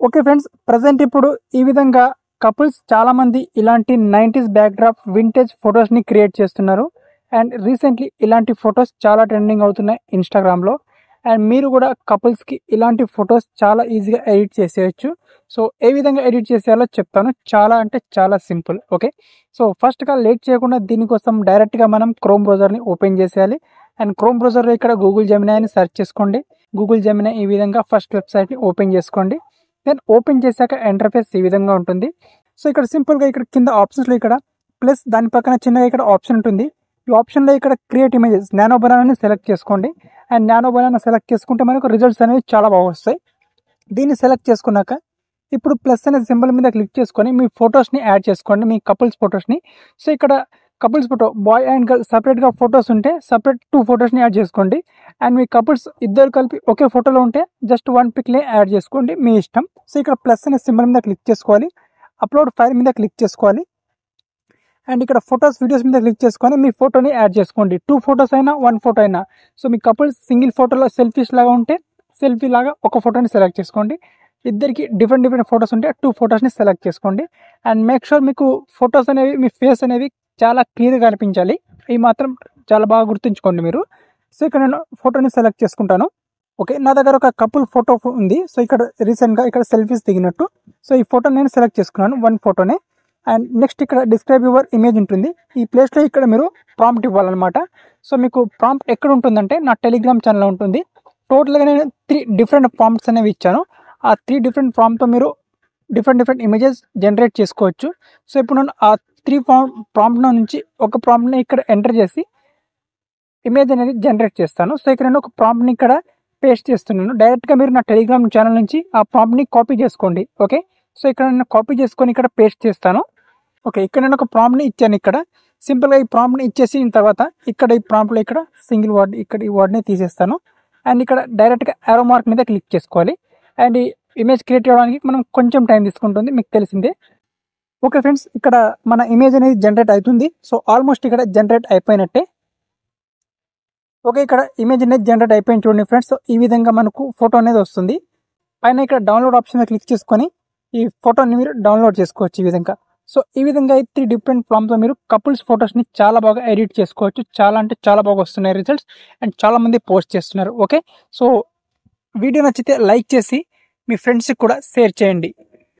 Okay friends, present ఇప్పుడు ఈ విధంగా కపుల్స్ చాలా మంది ఇలాంటి 90s బ్యాక్డ్రాప్ వింటేజ్ ఫొటోస్ని క్రియేట్ చేస్తున్నారు. అండ్ రీసెంట్లీ ఇలాంటి ఫొటోస్ చాలా ట్రెండింగ్ అవుతున్నాయి ఇన్స్టాగ్రామ్లో. అండ్ మీరు కూడా కపుల్స్కి ఇలాంటి ఫొటోస్ చాలా ఈజీగా ఎడిట్ చేసేయచ్చు. సో ఏ విధంగా ఎడిట్ చేసేయాలో చెప్తాను. చాలా అంటే చాలా సింపుల్. ఓకే, సో ఫస్ట్గా లేట్ చేయకుండా దీనికోసం డైరెక్ట్గా మనం క్రోమ్ బ్రౌజర్ని ఓపెన్ చేసేయాలి. అండ్ క్రోమ్ బ్రౌజర్లో ఇక్కడ గూగుల్ జెమినీ అని సెర్చ్ చేసుకోండి. గూగుల్ జెమినీ ఈ విధంగా ఫస్ట్ వెబ్సైట్ని ఓపెన్ చేసుకోండి. దెన్ ఓపెన్ చేశాక ఇంటర్ఫేస్ ఈ విధంగా ఉంటుంది. సో ఇక్కడ సింపుల్గా ఇక్కడ కింద ఆప్షన్స్లో ఇక్కడ ప్లస్ దాని పక్కన చిన్నగా ఇక్కడ ఆప్షన్ ఉంటుంది. ఈ ఆప్షన్లో ఇక్కడ క్రియేట్ ఇమేజెస్ నానో బనానాని సెలెక్ట్ చేసుకోండి. అండ్ నానో బనానా సెలెక్ట్ చేసుకుంటే మనకు రిజల్ట్స్ అనేవి చాలా బాగా వస్తాయి. దీన్ని సెలెక్ట్ చేసుకున్నాక ఇప్పుడు ప్లస్ అనే సింబల్ మీద క్లిక్ చేసుకొని మీ ఫొటోస్ని యాడ్ చేసుకోండి, మీ కపుల్స్ ఫొటోస్ని. సో ఇక్కడ couples photo boy and girl సపరేట్గా ఫొటోస్ ఉంటే సపరేట్ 2 ఫొటోస్ని యాడ్ చేసుకోండి. అండ్ మీ కపుల్స్ ఇద్దరు కలిపి ఒకే ఫోటోలో ఉంటే జస్ట్ 1 పిక్ని యాడ్ చేసుకోండి, మీ ఇష్టం. సో ఇక్కడ ప్లస్ అనే సింబల్ మీద క్లిక్ చేసుకోవాలి, అప్లోడ్ ఫైల్ మీద క్లిక్ చేసుకోవాలి. అండ్ ఇక్కడ ఫొటోస్ వీడియోస్ మీద క్లిక్ చేసుకొని మీ ఫోటోని యాడ్ చేసుకోండి. 2 ఫొటోస్ అయినా 1 ఫోటో అయినా. సో మీ కపుల్స్ సింగిల్ ఫోటోలో సెల్ఫీస్ లాగా ఉంటే సెల్ఫీ లాగా ఒక ఫోటోని సెలెక్ట్ చేసుకోండి. ఇద్దరికి డిఫరెంట్ ఫొటోస్ ఉంటే 2 ఫొటోస్ని సెలెక్ట్ చేసుకోండి. అండ్ మేక్ షూర్ మీకు ఫొటోస్ అనేవి మీ ఫేస్ అనేవి చాలా క్లియర్గా కనిపించాలి. ఈ మాత్రం చాలా బాగా గుర్తుంచుకోండి మీరు. సో ఇక్కడ నేను ఫోటోని సెలెక్ట్ చేసుకుంటాను. ఓకే, నా దగ్గర ఒక కపుల్ ఫోటో ఉంది. సో ఇక్కడ రీసెంట్గా ఇక్కడ సెల్ఫీస్ దిగినట్టు. సో ఈ ఫోటో నేను సెలెక్ట్ చేసుకున్నాను, 1 ఫోటోనే. అండ్ నెక్స్ట్ ఇక్కడ డిస్క్రైబ్ యువర్ ఇమేజ్ ఉంటుంది. ఈ ప్లేస్లో ఇక్కడ మీరు ప్రాంప్ట్ ఇవ్వాలన్నమాట. సో మీకు ప్రాంప్ట్ ఎక్కడ ఉంటుందంటే నా టెలిగ్రామ్ ఛానల్లో ఉంటుంది. టోటల్గా నేను 3 డిఫరెంట్ ప్రాంప్ట్స్ అనేవి ఇచ్చాను. ఆ 3 డిఫరెంట్ ప్రాంప్ట్తో మీరు డిఫరెంట్ ఇమేజెస్ జనరేట్ చేసుకోవచ్చు. సో ఇప్పుడు నేను ఆ 3 ప్రాంప్ట్ నుంచి ఒక ప్రాంప్ట్ని ఇక్కడ ఎంటర్ చేసి ఇమేజ్ అనేది జనరేట్ చేస్తాను. సో ఇక్కడ నేను ఒక ప్రాంప్ట్ని ఇక్కడ పేస్ట్ చేస్తున్నాను. డైరెక్ట్గా మీరు నా టెలిగ్రామ్ ఛానల్ నుంచి ఆ ప్రాంప్ట్ని కాపీ చేసుకోండి. ఓకే, సో ఇక్కడ నేను కాపీ చేసుకొని ఇక్కడ పేస్ట్ చేస్తాను. ఓకే, ఇక్కడ నేను ఒక ప్రాంప్ట్ని ఇచ్చాను. ఇక్కడ సింపుల్గా ఈ ప్రాంప్ట్ని ఇచ్చేసిన తర్వాత ఇక్కడ ఈ ప్రాంప్ట్లో ఇక్కడ సింగిల్ వర్డ్ ఇక్కడ ఈ వర్డ్ని తీసేస్తాను. అండ్ ఇక్కడ డైరెక్ట్గా యారో మార్క్ మీద క్లిక్ చేసుకోవాలి. అండ్ ఈ ఇమేజ్ క్రియేట్ చేయడానికి మనం కొంచెం టైం తీసుకుంటుంది, మీకు తెలిసిందే. ఓకే ఫ్రెండ్స్, ఇక్కడ మన ఇమేజ్ అనేది జనరేట్ అవుతుంది. సో ఆల్మోస్ట్ ఇక్కడ జనరేట్ అయిపోయినట్టే. ఓకే, ఇక్కడ ఇమేజ్ అనేది జనరేట్ అయిపోయింది చూడండి ఫ్రెండ్స్. సో ఈ విధంగా మనకు ఫోటో అనేది వస్తుంది. పైన ఇక్కడ డౌన్లోడ్ ఆప్షన్ మీద క్లిక్ చేసుకొని ఈ ఫోటోని మీరు డౌన్లోడ్ చేసుకోవచ్చు ఈ విధంగా. సో ఈ విధంగా 3 డిఫరెంట్ ప్రాంప్ట్తో మీరు కపుల్స్ ఫొటోస్ని చాలా బాగా ఎడిట్ చేసుకోవచ్చు. చాలా అంటే చాలా బాగా వస్తున్నాయి రిజల్ట్స్. అండ్ చాలామంది పోస్ట్ చేస్తున్నారు. ఓకే, సో వీడియో నచ్చితే లైక్ చేసి మీ ఫ్రెండ్స్కి కూడా షేర్ చేయండి.